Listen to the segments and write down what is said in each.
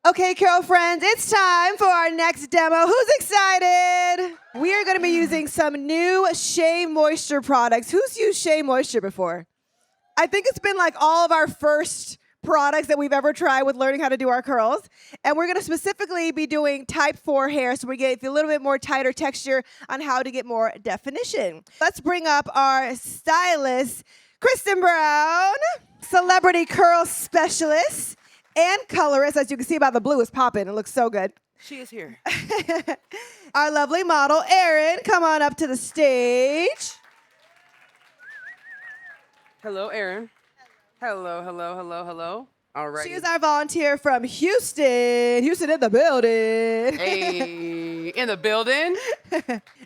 Okay, Curl friends, it's time for our next demo. Who's excited? We are going to be using some new Shea Moisture products. Who's used Shea Moisture before? I think it's been like all of our first products that we've ever tried with learning how to do our curls. And we're going to specifically be doing type 4 hair, so we get a little bit more tighter texture on how to get more definition. Let's bring up our stylist, Christin Brown, celebrity curl specialist, and colorist. As you can see by the blue, is popping. It looks so good. She is here. Our lovely model, Erin, come on up to the stage. Hello, Erin. Hello, hello, hello, hello. All right. She is our volunteer from Houston. Houston in the building. Hey, in the building.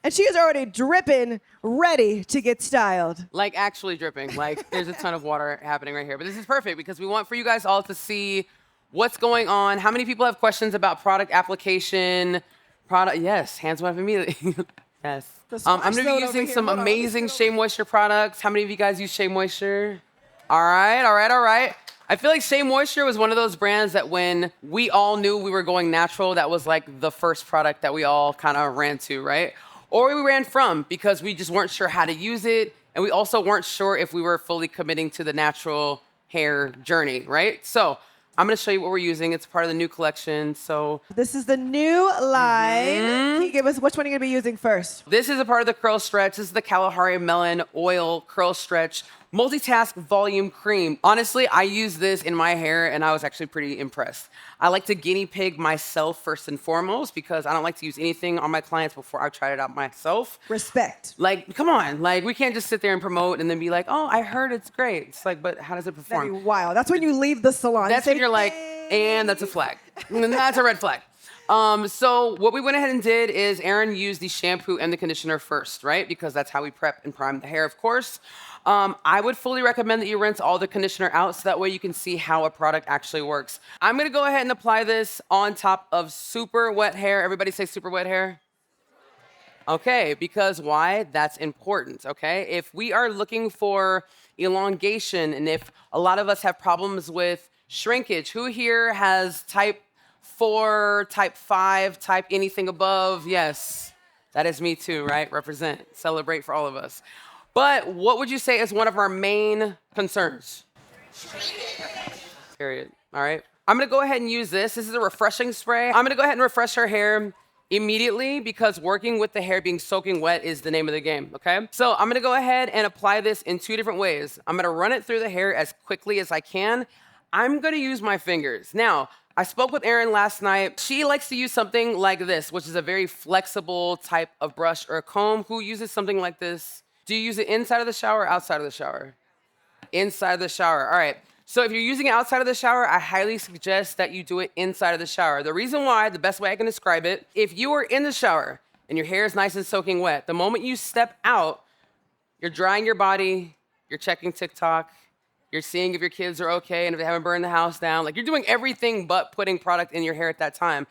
And she is already dripping, ready to get styled. Like actually dripping. Like there's a ton of water happening right here. But this is perfect because we want for you guys all to see what's going on. How many people have questions about product application? Yes, hands went up immediately. Yes. I'm going to be using some amazing Shea Moisture products. How many of you guys use Shea Moisture? All right, all right, all right. I feel like Shea Moisture was one of those brands that when we all knew we were going natural, that was like the first product that we all kind of ran to, right? Or we ran from because we just weren't sure how to use it. And we also weren't sure if we were fully committing to the natural hair journey, right? So I'm going to show you what we're using. It's part of the new collection. So this is the new line. Can you give us which one are you going to be using first? This is a part of the Curl Stretch. This is the Kalahari Melon Oil Curl Stretch Multitask Volume Cream. Honestly, I use this in my hair and I was actually pretty impressed. I like to guinea pig myself first and foremost because I don't like to use anything on my clients before I've tried it out myself. Respect. Like, come on. Like, we can't just sit there and promote and then be like, oh, I heard it's great. It's like, but how does it perform? That'd be wild. That's when you leave the salon. That's when you're like, and that's a flag. And that's a red flag. So what we went ahead and did is Erin used the shampoo and the conditioner first, right? Because that's how we prep and prime the hair, of course. I would fully recommend that you rinse all the conditioner out so that way you can see how a product actually works. I'm gonna go ahead and apply this on top of super wet hair. Everybody say super wet hair. Okay, because why? That's important, okay? If we are looking for elongation and if a lot of us have problems with shrinkage, who here has type 4, type 5, type anything above? Yes, that is me too, right? Represent, celebrate for all of us. But what would you say is one of our main concerns? Period. All right. I'm going to go ahead and use this. This is a refreshing spray. I'm going to go ahead and refresh her hair immediately because working with the hair being soaking wet is the name of the game, okay? So I'm going to go ahead and apply this in 2 different ways. I'm going to run it through the hair as quickly as I can. I'm going to use my fingers. Now, I spoke with Erin last night. She likes to use something like this, which is a very flexible type of brush or a comb. Who uses something like this? Do you use it inside of the shower or outside of the shower? Inside of the shower. All right. So if you're using it outside of the shower, I highly suggest that you do it inside of the shower. The reason why, the best way I can describe it, if you are in the shower and your hair is nice and soaking wet, the moment you step out, you're drying your body, you're checking TikTok, you're seeing if your kids are okay and if they haven't burned the house down. Like, you're doing everything but putting product in your hair at that time.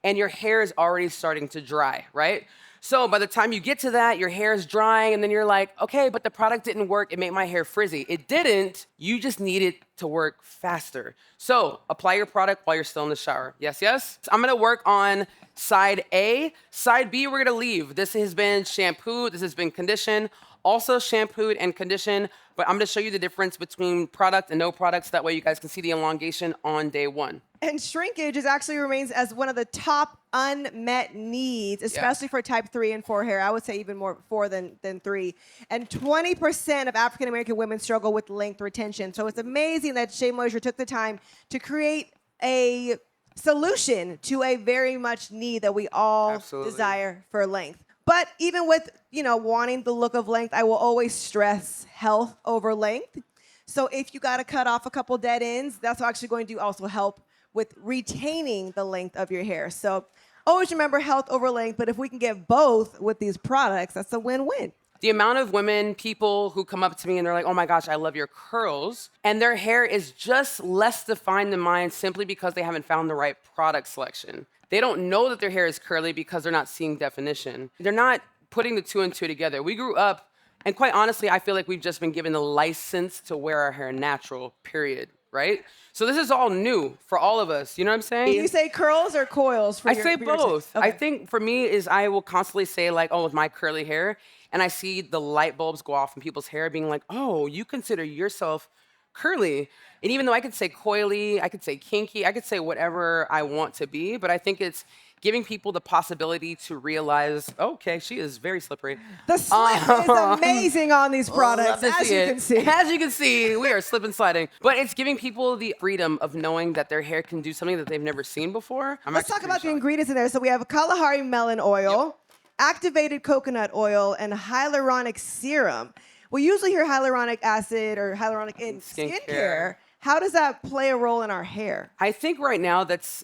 And your hair is already starting to dry, right? So by the time you get to that, your hair is drying, and then you're like, okay, but the product didn't work. It made my hair frizzy. It didn't. You just need it to work faster. So apply your product while you're still in the shower. Yes, yes? So I'm going to work on side A. Side B, we're going to leave. This has been shampooed. This has been conditioned. Also shampooed and conditioned, but I'm going to show you the difference between product and no products. That way you guys can see the elongation on day 1. And shrinkage actually remains as one of the top unmet needs, especially for type 3 and 4 hair. I would say even more 4 than 3. And 20% of African American women struggle with length retention. So it's amazing that Shea Moisture took the time to create a solution to a very much need that we all desire for length. But even with, wanting the look of length, I will always stress health over length. So if you got to cut off a couple dead ends, that's actually going to also help with retaining the length of your hair. So always remember health over length, but if we can get both with these products, that's a win-win. The amount of people who come up to me and they're like, oh my gosh, I love your curls, and their hair is just less defined than mine simply because they haven't found the right product selection. They don't know that their hair is curly because they're not seeing definition. They're not putting the 2 and 2 together. We grew up, and quite honestly, I feel like we've just been given the license to wear our hair natural, period. right? So this is all new for all of us. You know what I'm saying? Do you say curls or coils? I say for your both. tips? Okay. I think for me is I will constantly say like, oh, with my curly hair, and I see the light bulbs go off in people's hair, being like, oh, you consider yourself curly. And even though I could say coily, I could say kinky, I could say whatever I want to be, but I think it's giving people the possibility to realize, okay, she is very slippery. The slip is amazing on these products, Love to as see you it. can see. As you can see, we are slip and sliding. But it's giving people the freedom of knowing that their hair can do something that they've never seen before. Let's talk about the ingredients in there. So we have Kalahari melon oil, activated coconut oil, and hyaluronic serum. We usually hear hyaluronic acid or hyaluronic in skincare. How does that play a role in our hair? I think right now that's,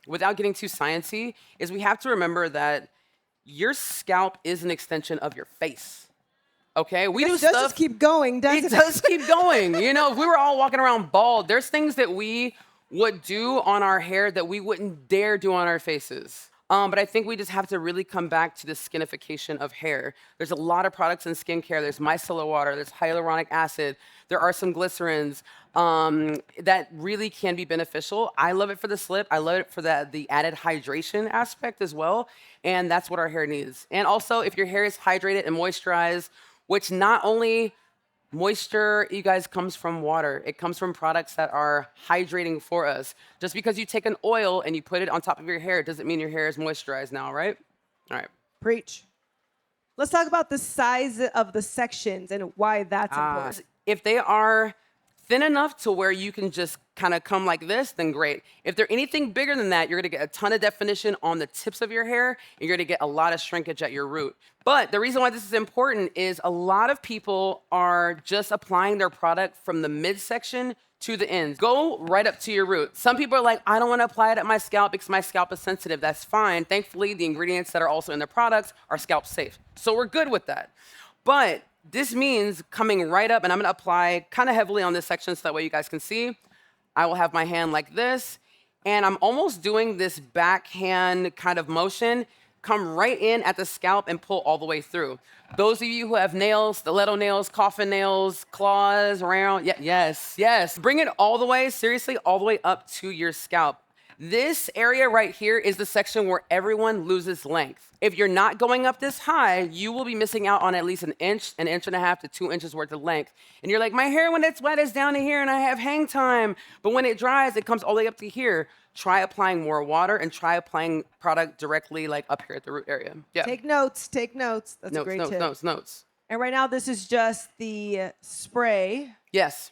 without getting too sciencey, is we have to remember that your scalp is an extension of your face. Okay, we do stuff. It does just keep going, doesn't it? It does keep going. You know, if we were all walking around bald, there's things that we would do on our hair that we wouldn't dare do on our faces. But I think we just have to really come back to the skinification of hair. There's a lot of products in skincare. There's micellar water. There's hyaluronic acid. There are some glycerins that really can be beneficial. I love it for the slip. I love it for the added hydration aspect as well. And that's what our hair needs. And also, if your hair is hydrated and moisturized, which not only moisture, you guys, comes from water. It comes from products that are hydrating for us. Just because you take an oil and you put it on top of your hair doesn't mean your hair is moisturized now, right? All right. Preach. Let's talk about the size of the sections and why that's important. If they are thin enough to where you can just kind of come like this, then great. If they're anything bigger than that, you're gonna get a ton of definition on the tips of your hair, and you're gonna get a lot of shrinkage at your root. But the reason why this is important is a lot of people are just applying their product from the midsection to the ends. Go right up to your root. Some people are like, I don't wanna apply it at my scalp because my scalp is sensitive. That's fine. Thankfully, the ingredients that are also in the products are scalp safe. So we're good with that. But this means coming right up, and I'm gonna apply kind of heavily on this section so that way you guys can see. I will have my hand like this, and I'm almost doing this backhand kind of motion. Come right in at the scalp and pull all the way through. Those of you who have nails, stiletto nails, coffin nails, claws, round, yes. Bring it all the way, seriously, all the way up to your scalp. This area right here is the section where everyone loses length. If you're not going up this high, you will be missing out on at least an inch and a half to 2 inches worth of length. And you're like, my hair when it's wet is down to here and I have hang time. But when it dries, it comes all the way up to here. Try applying more water and try applying product directly like up here at the root area. Yeah. Take notes. That's a great tip. Notes. And right now, this is just the spray. Yes.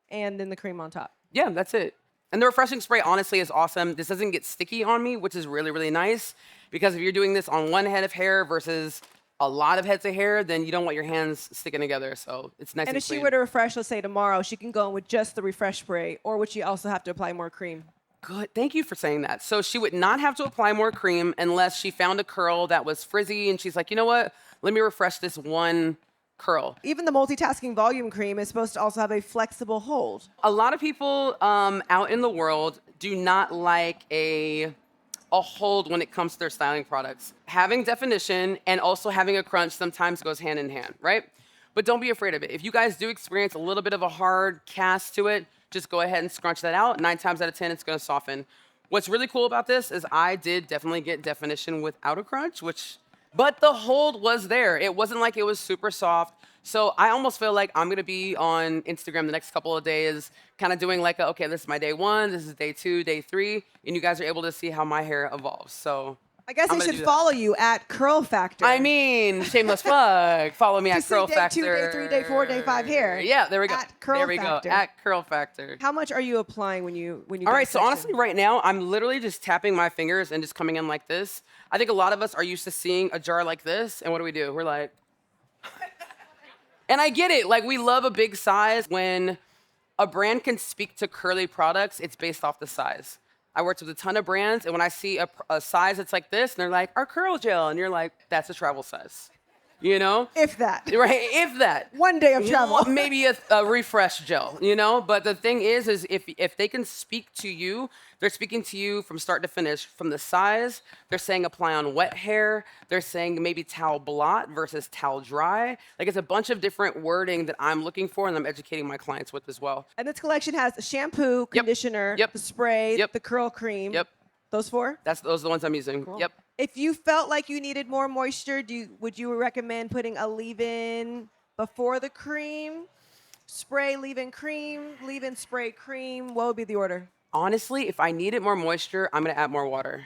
And then the cream on top. Yeah, that's it. And the refreshing spray, honestly, is awesome. This doesn't get sticky on me, which is really, really nice. Because if you're doing this on one head of hair versus a lot of heads of hair, then you don't want your hands sticking together. So it's nice and clean. And if she were to refresh, let's say tomorrow, she can go in with just the refresh spray, or would she also have to apply more cream? Good. Thank you for saying that. So she would not have to apply more cream unless she found a curl that was frizzy and she's like, you know what? Let me refresh this one curl. Even the multitasking volume cream is supposed to also have a flexible hold. A lot of people out in the world do not like a hold when it comes to their styling products. Having definition and also having a crunch sometimes goes hand in hand, right? But don't be afraid of it. If you guys do experience a little bit of a hard cast to it, just go ahead and scrunch that out. 9 times out of 10, it's gonna soften. What's really cool about this is I did definitely get definition without a crunch, but the hold was there. It wasn't like it was super soft. So I almost feel like I'm gonna be on Instagram the next couple of days, kind of doing like, okay, this is my day 1, this is day 2, day 3, and you guys are able to see how my hair evolves. So I guess they should follow you at Curl Factor. I mean, shameless plug. Follow me at Curl Factor. Day 2, day 3, day 4, day 5 here. Yeah, there we go. At Curl Factor. At Curl Factor. How much are you applying when you All right, so honestly, right now, I'm literally just tapping my fingers and just coming in like this. I think a lot of us are used to seeing a jar like this, and what do? We're like, and I get it. Like, we love a big size. When a brand can speak to curly products, it's based off the size. I worked with a ton of brands, and when I see a size that's like this, and they're like, our curl gel, and you're like, that's a travel size. you know? If that. Right, if that. One day of travel. Maybe a refresh gel, you know? But the thing is if they can speak to you, they're speaking to you from start to finish, from the size, they're saying apply on wet hair, they're saying maybe towel blot versus towel dry. Like, it's a bunch of different wording that I'm looking for and I'm educating my clients with as well. And this collection has a shampoo, conditioner, the spray, the curl cream. Those 4? Those are the ones I'm using. Cool. Yep. If you felt like you needed more moisture, would you recommend putting a leave-in before the cream? Spray, leave-in cream, leave-in spray cream. What would be the order? Honestly, if I needed more moisture, I'm gonna add more water.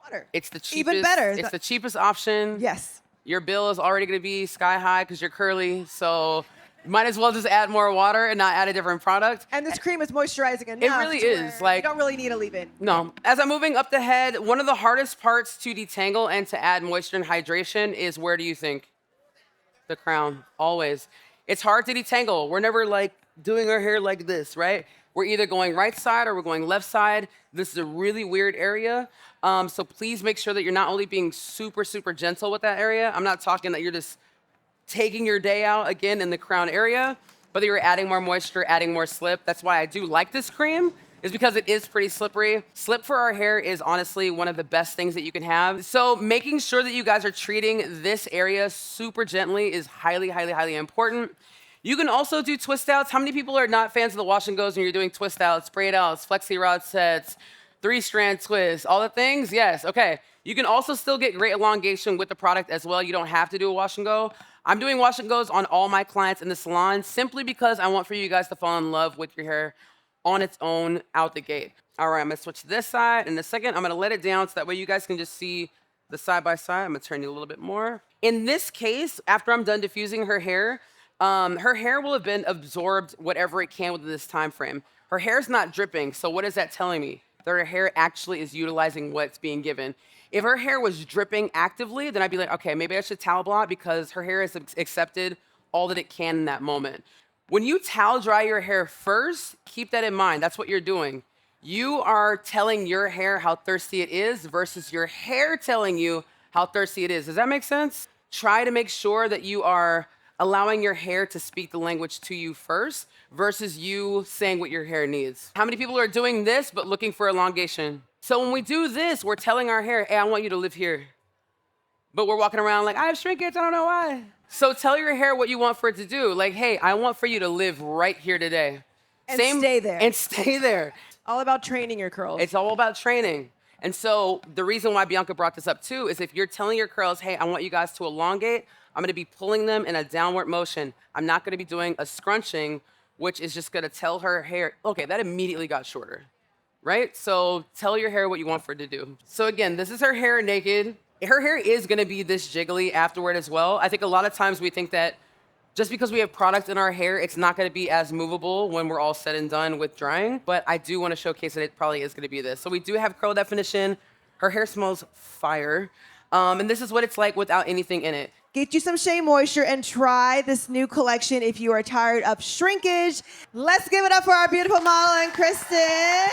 Water. It's the cheapest. Even better. It's the cheapest option. Yes. Your bill is already gonna be sky high because you're curly, so might as well just add more water and not add a different product. And this cream is moisturizing enough. It really is. Like, you don't really need a leave-in. No. As I'm moving up the head, one of the hardest parts to detangle and to add moisture and hydration is, where do you think? The crown. Always. It's hard to detangle. We're never like doing our hair like this, right? We're either going right side or we're going left side. This is a really weird area. So please make sure that you're not only being super, super gentle with that area. I'm not talking that you're just taking your day out again in the crown area, but that you're adding more moisture, adding more slip. That's why I do like this cream, is because it is pretty slippery. Slip for our hair is honestly one of the best things that you can have. So making sure that you guys are treating this area super gently is highly, highly, highly important. You can also do twist outs. How many people are not fans of the wash and goes when you're doing twist outs, braid outs, flexi rod sets, 3-strand twists, all the things? Yes, okay. You can also still get great elongation with the product as well. You don't have to do a wash and go. I'm doing wash and goes on all my clients in the salon simply because I want for you guys to fall in love with your hair on its own out the gate. All right, I'm gonna switch to this side. In a second, I'm gonna let it down so that way you guys can just see the side by side. I'm gonna turn you a little bit more. In this case, after I'm done diffusing her hair will have been absorbed whatever it can within this time frame. Her hair's not dripping, so what is that telling me? That her hair actually is utilizing what's being given. If her hair was dripping actively, then I'd be like, okay, maybe I should towel blot because her hair has accepted all that it can in that moment. When you towel dry your hair first, keep that in mind. That's what you're doing. You are telling your hair how thirsty it is versus your hair telling you how thirsty it is. Does that make sense? Try to make sure that you are allowing your hair to speak the language to you first versus you saying what your hair needs. How many people are doing this but looking for elongation? So when we do this, we're telling our hair, hey, I want you to live here. But we're walking around like, I have shrinkage, I don't know why. So tell your hair what you want for it to do. Like, hey, I want for you to live right here today. And stay there. And stay there. All about training your curls. It's all about training. And so the reason why Bianca brought this up too is if you're telling your curls, hey, I want you guys to elongate, I'm gonna be pulling them in a downward motion. I'm not gonna be doing a scrunching, which is just gonna tell her hair, okay, that immediately got shorter, right? So tell your hair what you want for it to do. So again, this is her hair naked. Her hair is gonna be this jiggly afterward as well. I think a lot of times we think that just because we have product in our hair, it's not gonna be as movable when we're all said and done with drying, but I do wanna showcase that it probably is gonna be this. So we do have curl definition. Her hair smells fire. And this is what it's like without anything in it. Get you some Shea Moisture and try this new collection if you are tired of shrinkage. Let's give it up for our beautiful model and Christin.